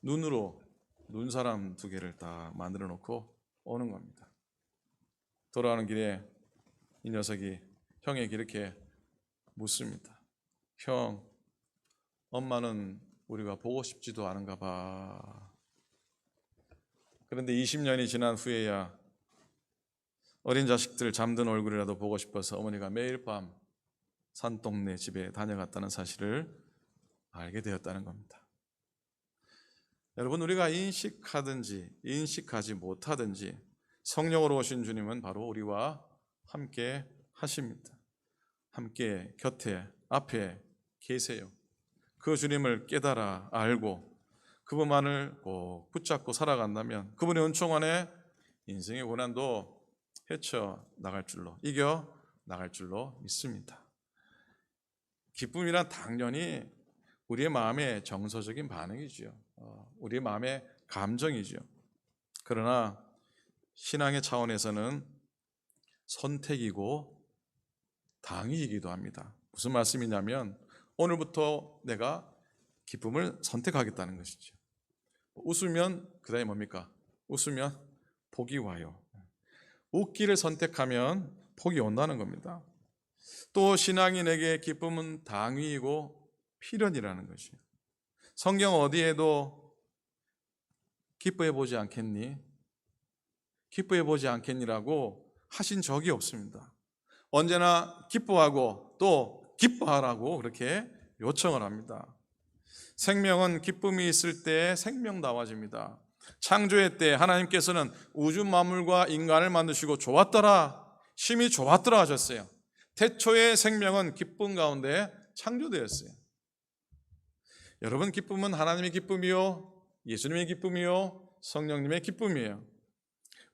Speaker 1: 눈으로 눈사람 2개를 딱 만들어 놓고 오는 겁니다. 돌아오는 길에 이 녀석이 형에게 이렇게 묻습니다. 형, 엄마는 우리가 보고 싶지도 않은가 봐. 그런데 20년이 지난 후에야 어린 자식들 잠든 얼굴이라도 보고 싶어서 어머니가 매일 밤 산동네 집에 다녀갔다는 사실을 알게 되었다는 겁니다. 여러분, 우리가 인식하든지 인식하지 못하든지 성령으로 오신 주님은 바로 우리와 함께 하십니다. 함께 곁에 앞에 계세요. 그 주님을 깨달아 알고 그분만을 꼭 붙잡고 살아간다면 그분의 은총 안에 인생의 고난도 헤쳐나갈 줄로, 이겨 나갈 줄로 믿습니다. 기쁨이란 당연히 우리의 마음의 정서적인 반응이죠. 우리의 마음의 감정이죠. 그러나 신앙의 차원에서는 선택이고 당위이기도 합니다. 무슨 말씀이냐면 오늘부터 내가 기쁨을 선택하겠다는 것이죠. 웃으면 그 다음에 뭡니까? 웃으면 복이 와요. 웃기를 선택하면 복이 온다는 겁니다. 또 신앙인에게 기쁨은 당위이고 필연이라는 것이에요. 성경 어디에도 기뻐해 보지 않겠니? 기뻐해 보지 않겠니라고 하신 적이 없습니다. 언제나 기뻐하고 또 기뻐하라고 그렇게 요청을 합니다. 생명은 기쁨이 있을 때 생명다워집니다. 창조의 때 하나님께서는 우주 만물과 인간을 만드시고 좋았더라, 심히 좋았더라 하셨어요. 태초의 생명은 기쁨 가운데 창조되었어요. 여러분, 기쁨은 하나님의 기쁨이요, 예수님의 기쁨이요, 성령님의 기쁨이에요.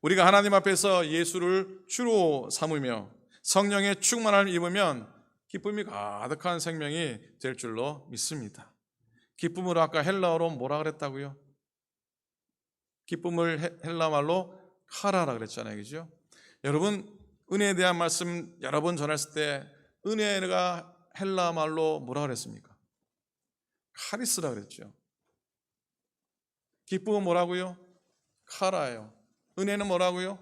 Speaker 1: 우리가 하나님 앞에서 예수를 주로 삼으며 성령의 충만함을 입으면 기쁨이 가득한 생명이 될 줄로 믿습니다. 기쁨을 아까 헬라어로 뭐라 그랬다고요? 기쁨을 헬라말로 카라라 그랬잖아요, 그죠? 여러분, 은혜에 대한 말씀 여러 번 전했을 때 은혜가 헬라 말로 뭐라 그랬습니까? 카리스라 그랬죠. 기쁨은 뭐라고요? 카라예요. 은혜는 뭐라고요?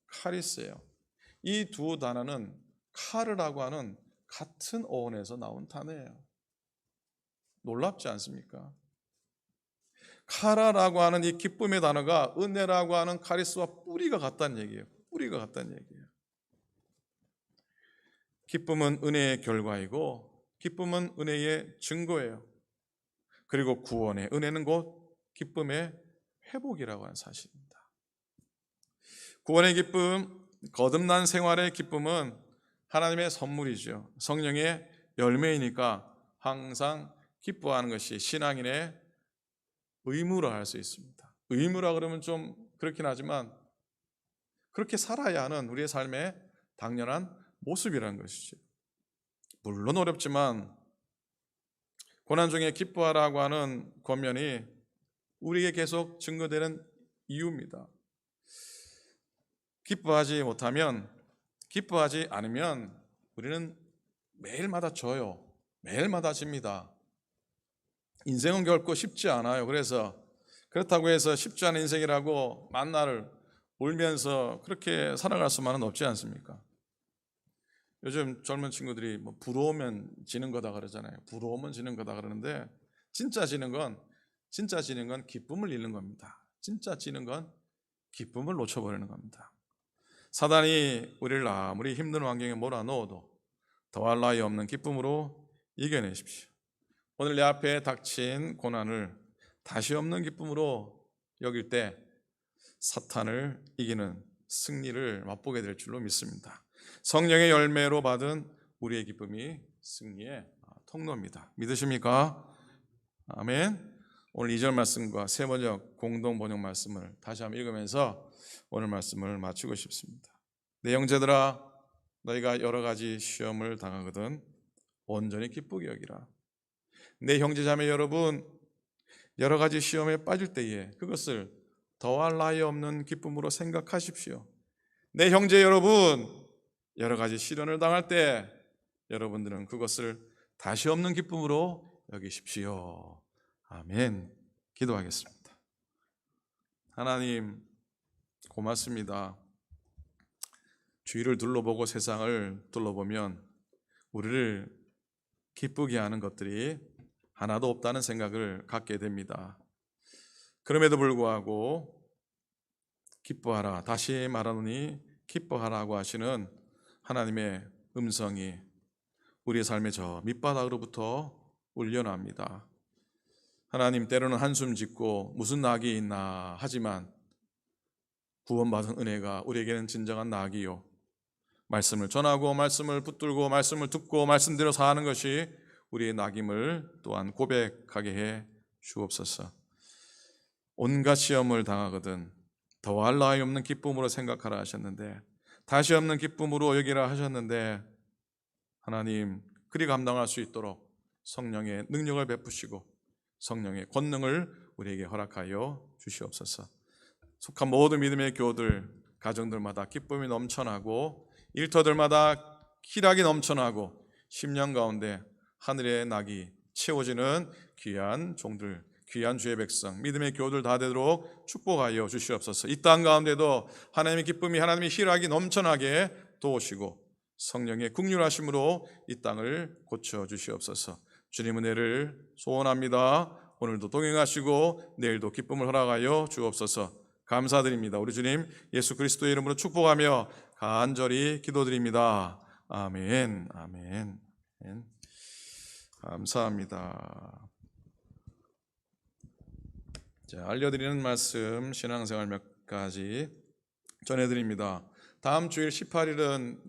Speaker 1: 카리스예요. 이 두 단어는 카르라고 하는 같은 어원에서 나온 단어예요. 놀랍지 않습니까? 카라라고 하는 이 기쁨의 단어가 은혜라고 하는 카리스와 뿌리가 같다는 얘기예요. 뿌리가 같다는 얘기예요. 기쁨은 은혜의 결과이고 기쁨은 은혜의 증거예요. 그리고 구원의 은혜는 곧 기쁨의 회복이라고 하는 사실입니다. 구원의 기쁨, 거듭난 생활의 기쁨은 하나님의 선물이죠. 성령의 열매이니까 항상 기뻐하는 것이 신앙인의 의무라 할 수 있습니다. 의무라 그러면 좀 그렇긴 하지만 그렇게 살아야 하는 우리의 삶의 당연한 모습이라는 것이죠. 물론 어렵지만 고난 중에 기뻐하라고 하는 권면이 우리에게 계속 증거되는 이유입니다. 기뻐하지 않으면 우리는 매일마다 져요. 매일마다 집니다. 인생은 결코 쉽지 않아요. 그렇다고 해서 쉽지 않은 인생이라고 만나를 울면서 그렇게 살아갈 수만은 없지 않습니까? 요즘 젊은 친구들이 뭐 부러우면 지는 거다 그러잖아요. 부러우면 지는 거다 그러는데 진짜 지는 건 기쁨을 잃는 겁니다. 진짜 지는 건 기쁨을 놓쳐버리는 겁니다. 사단이 우리를 아무리 힘든 환경에 몰아넣어도 더할 나위 없는 기쁨으로 이겨내십시오. 오늘 내 앞에 닥친 고난을 다시 없는 기쁨으로 여길 때 사탄을 이기는 승리를 맛보게 될 줄로 믿습니다. 성령의 열매로 받은 우리의 기쁨이 승리의 통로입니다. 믿으십니까? 아멘. 오늘 2절 말씀과 세 번역 공동 번역 말씀을 다시 한번 읽으면서 오늘 말씀을 마치고 싶습니다. 내 형제들아, 너희가 여러 가지 시험을 당하거든 온전히 기쁘게 여기라. 내 형제자매 여러분, 여러 가지 시험에 빠질 때에 그것을 더할 나위 없는 기쁨으로 생각하십시오. 내 형제 여러분, 여러 가지 시련을 당할 때 여러분들은 그것을 다시 없는 기쁨으로 여기십시오. 아멘. 기도하겠습니다. 하나님 고맙습니다. 주위를 둘러보고 세상을 둘러보면 우리를 기쁘게 하는 것들이 하나도 없다는 생각을 갖게 됩니다. 그럼에도 불구하고 기뻐하라, 다시 말하노니 기뻐하라고 하시는 하나님의 음성이 우리의 삶의 저 밑바닥으로부터 울려납니다. 하나님, 때로는 한숨 짓고 무슨 낙이 있나 하지만 구원받은 은혜가 우리에게는 진정한 낙이요, 말씀을 전하고 말씀을 붙들고 말씀을 듣고 말씀대로 사는 것이 우리의 낙임을 또한 고백하게 해 주옵소서. 온갖 시험을 당하거든 더할 나위 없는 기쁨으로 생각하라 하셨는데, 다시 없는 기쁨으로 여기라 하셨는데, 하나님 그리 감당할 수 있도록 성령의 능력을 베푸시고 성령의 권능을 우리에게 허락하여 주시옵소서. 속한 모든 믿음의 교우들, 가정들마다 기쁨이 넘쳐나고 일터들마다 희락이 넘쳐나고 10년 가운데 하늘의 낙이 채워지는 귀한 종들, 귀한 주의 백성, 믿음의 교우들 다 되도록 축복하여 주시옵소서. 이 땅 가운데도 하나님의 기쁨이, 하나님의 희락이 넘쳐나게 도우시고 성령의 긍휼하심으로 이 땅을 고쳐 주시옵소서. 주님 은혜를 소원합니다. 오늘도 동행하시고 내일도 기쁨을 허락하여 주옵소서. 감사드립니다. 우리 주님 예수 그리스도의 이름으로 축복하며 간절히 기도드립니다. 아멘. 아멘. 감사합니다. 자, 알려드리는 말씀, 신앙생활 몇 가지 전해드립니다. 다음 주일 18일은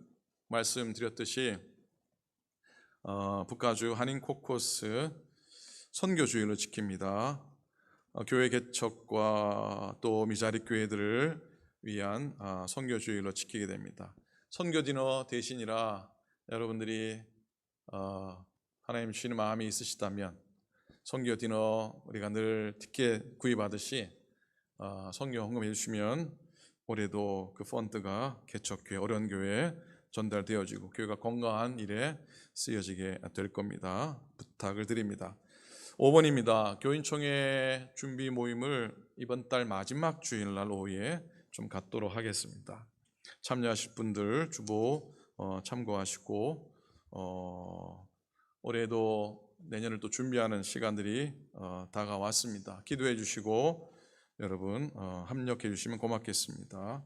Speaker 1: 말씀드렸듯이 북가주 한인 코코스 선교주일로 지킵니다. 교회 개척과 또 미자립 교회들을 위한 선교주일로 지키게 됩니다. 선교 디너 대신이라 여러분들이 하나님 주시는 마음이 있으시다면 선교 디너 우리가 늘 티켓 구입하듯이 선교 헌금해 주시면 올해도 그 펀드가 개척교회, 어려운 교회에 전달되어지고 교회가 건강한 일에 쓰여지게 될 겁니다. 부탁을 드립니다. 5번입니다. 교인총회 준비 모임을 이번 달 마지막 주일날 오후에 좀 갖도록 하겠습니다. 참여하실 분들 주보 참고하시고 올해도 내년을 또 준비하는 시간들이 다가왔습니다. 기도해 주시고 여러분 합력해 주시면 고맙겠습니다.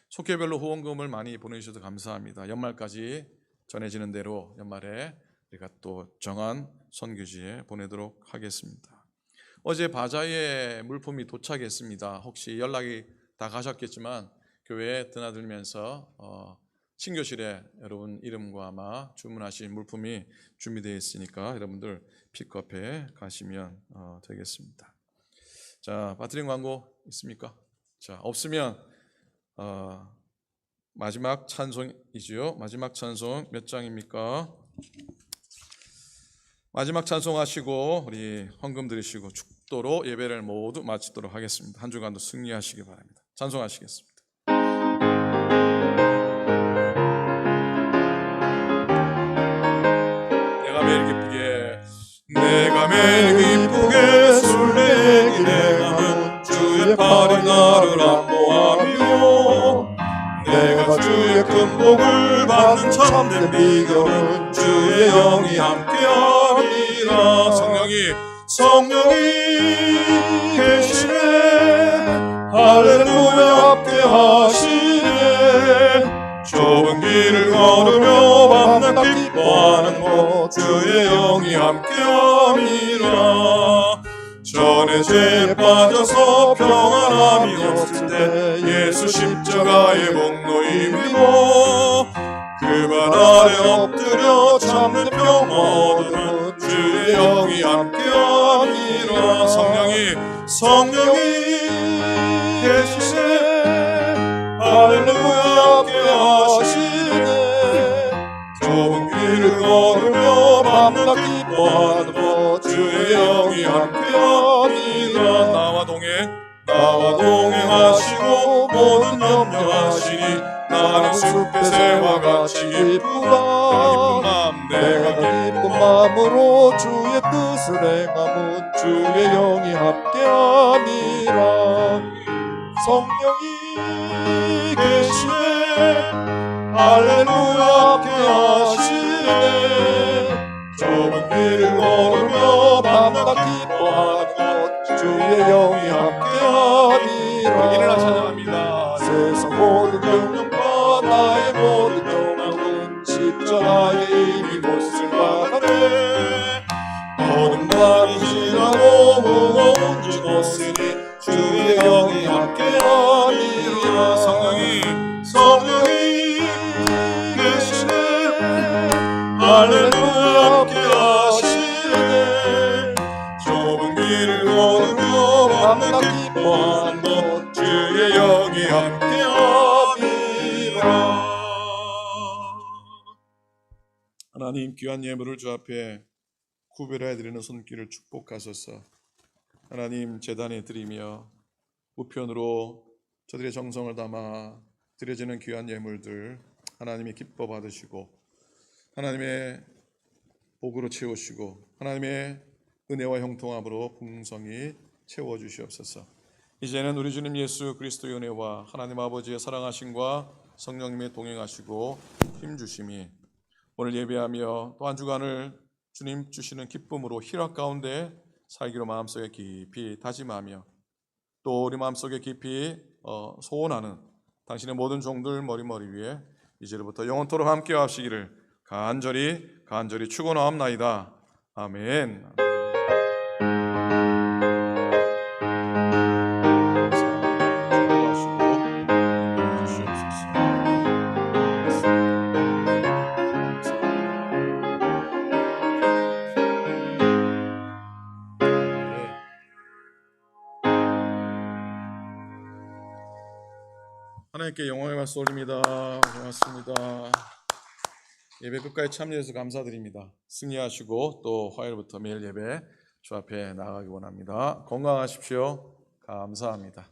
Speaker 1: 속회별로 후원금을 많이 보내주셔서 감사합니다. 연말까지 전해지는 대로 연말에 우리가 또 정한 선교지에 보내도록 하겠습니다. 어제 바자회 물품이 도착했습니다. 혹시 연락이 다 가셨겠지만 교회에 드나들면서 신교실에 여러분 이름과 아마 주문하신 물품이 준비되어 있으니까 여러분들 픽업해 가시면 되겠습니다. 자, 바트링 광고 있습니까? 자, 없으면 마지막 찬송이지요. 마지막 찬송 몇 장입니까? 마지막 찬송하시고 우리 헌금 드리시고 축도로 예배를 모두 마치도록 하겠습니다. 한 주간도 승리하시기 바랍니다. 찬송하시겠습니다. 내가 매일 기쁘게 술래기네 남은 주의 팔이 나를 안보하며 내가 주의 큰 복을 받는 참된 비결은 주의 영이 함께하리라. 성령이 계시네 할렐루야 함께하시네. 좁은 길을 걸으며 밤낮 기뻐하는 곳 주의 영이 함께함이라. 전에 죄에 빠져서 평안함이 없을 때 예수 십자가의 복로 입고 그발 아래 엎드려 참는 평화 얻으는 주의 영이 함께함이라. 성령이 계시네 할렐루야 함께하시네. 좁은 길을 걸으며 밤낮 기뻐하는 곳 주의 영이 함께하니라. 나와 동행하시고 모든 염려하시고 하시니 나는 숲의 새와 같이 기쁘다.
Speaker 2: 내가 기쁜 마음으로 주의 뜻을 행함은 주의 영이 함께함이라. 성령이 계시네 할렐루야 함께하시네. 좁은 길을 걸으며 밤낮 기뻐하는 것 주의 영이 함께함이라.
Speaker 1: 이를 찬양합니다.
Speaker 2: 세상 모든 경륜과 나의 모든 경험은 십자가의 이미 못을 받았네. 모든 밤이 지나고 무거운 짐 없으니 주의 영이 함께하니라. 성령이 계시네 할렐루야 함께하시네. 좁은 길을 걸으며 밤낮 기뻐하는 것 주의 영이 함께함이라.
Speaker 1: 하나님, 귀한 예물을 주 앞에 구별해 드리는 손길을 축복하소서. 하나님, 제단에 드리며 우편으로 저들의 정성을 담아 드려지는 귀한 예물들 하나님이 기뻐 받으시고 하나님의 복으로 채우시고 하나님의 은혜와 형통함으로 풍성히 채워주시옵소서. 이제는 우리 주님 예수 그리스도의 은혜와 하나님 아버지의 사랑하심과 성령님의 동행하시고 힘주심이 오늘 예배하며 또 한 주간을 주님 주시는 기쁨으로 희락 가운데 살기로 마음속에 깊이 다짐하며 또 우리 마음속에 깊이 소원하는 당신의 모든 종들 머리 위에 이제부터 영원토록 함께 하시기를 간절히 축원하옵나이다. 아멘. 하나님께 영광의 말씀 올립니다. 고맙습니다. 예배 끝까지 참여해서 감사드립니다. 승리하시고 또 화요일부터 매일 예배 주 앞에 나가기 원합니다. 건강하십시오. 감사합니다.